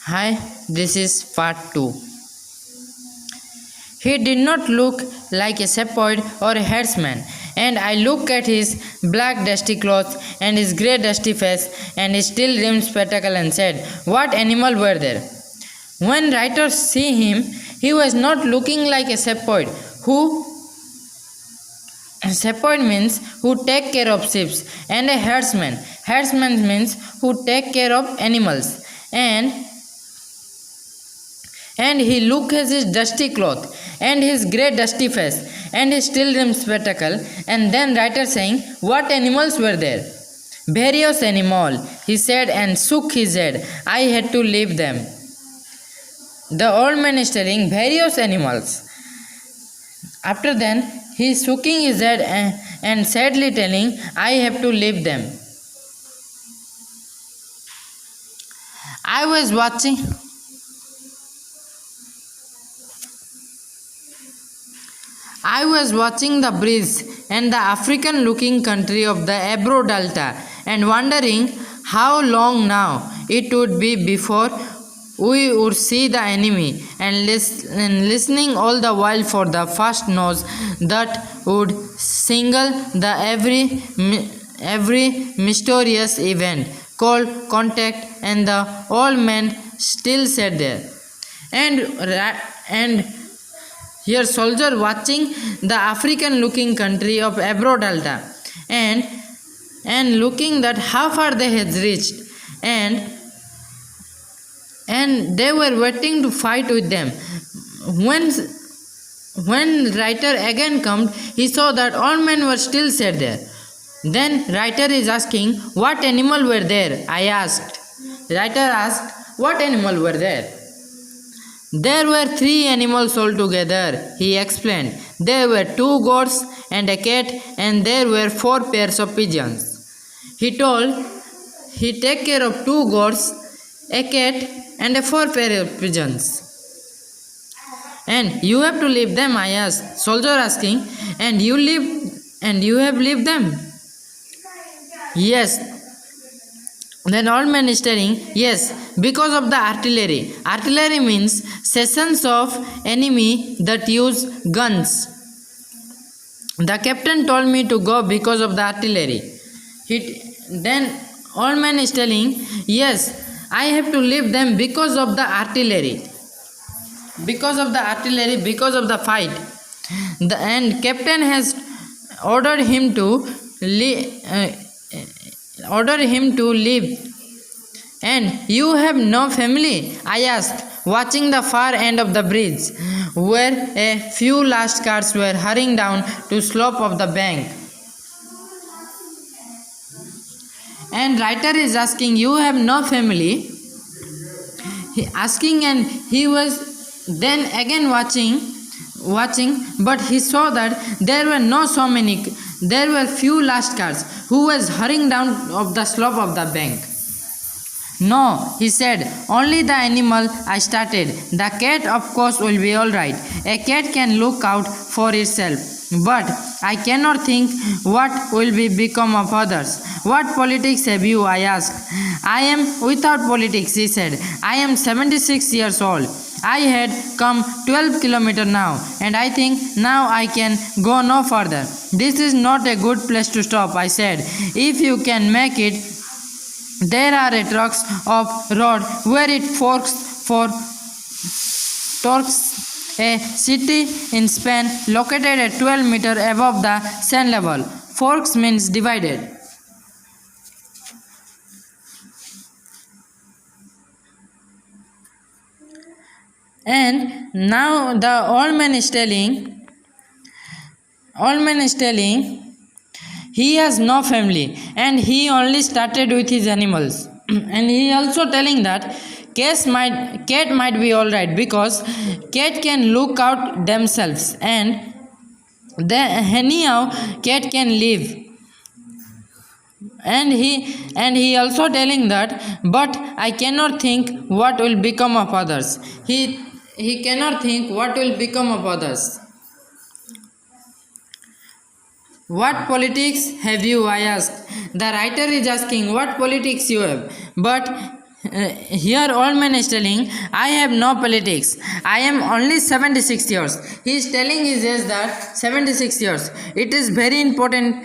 Hi, this is part 2. He did not look like a shepherd or a herdsman, and I looked at his black dusty clothes and his grey dusty face and his steel rimmed spectacle and said, "What animal were there?" When writers see him, he was not looking like a shepherd. Shepherd means who take care of sheep, and a herdsman. Herdsman means who take care of animals. And he looked at his dusty cloth and his grey dusty face and his steel rimmed spectacle, and then writer saying, "What animals were there?" "Various animal," he said and shook his head. "I had to leave them." The old man is telling various animals. After then, he is shaking his head and sadly telling, "I have to leave them." I was watching the breeze and the African looking country of the Ebro Delta and wondering how long now it would be before we would see the enemy, and listening all the while for the first noise that would signal the every mysterious event called contact, and the old man still sat there. And here soldier watching the African looking country of Ebro Delta and looking that how far they had reached, and they were waiting to fight with them. When writer again came, he saw that all men were still sat there. Then writer is asking, "What animal were there?" I asked. Writer asked, "What animal were there?" "There were 3 animals altogether," he explained. "There were 2 goats and a cat, and there were 4 pairs of pigeons." He told he take care of 2 goats, a cat, and a 4 pair of pigeons. "And you have to leave them?" I asked. Soldier asking, "And you have leave them?" "Yes." Then old man is telling, "Yes, because of the artillery." Artillery means sections of enemy that use guns. The captain told me to go because of the artillery. Then old man is telling, "Yes, I have to leave them because of the artillery." Because of the artillery, because of the fight. And captain has ordered him to leave. "And you have no family?" I asked, watching the far end of the bridge, where a few last cars were hurrying down to slope of the bank. And writer is asking, "You have no family?" And he was then again watching, but he saw that there were few last cars who was hurrying down of the slope of the bank. "No," he said, "only the animal I started. The cat of course will be all right. A cat can look out for itself. But I cannot think what will become of others." "What politics have you?" I asked. "I am without politics," he said. "I am 76 years old. I had come 12 kilometers now, and I think now I can go no further." "This is not a good place to stop," I said. "If you can make it, there are a tracts of road where it forks for Torques, a city in Spain located at 12 meters above the sea level. Forks means divided. And now the old man is telling he has no family, and he only started with his animals. And he also telling that cat might be all right, because cat can look out themselves, and anyhow cat can live. And he also telling that, "But I cannot think what will become of others." He cannot think what will become of others. "What politics have you?" I asked. The writer is asking what politics you have, but Here old man is telling, I have no politics. I am only 76 years. He is telling his age that 76 years. It is very important.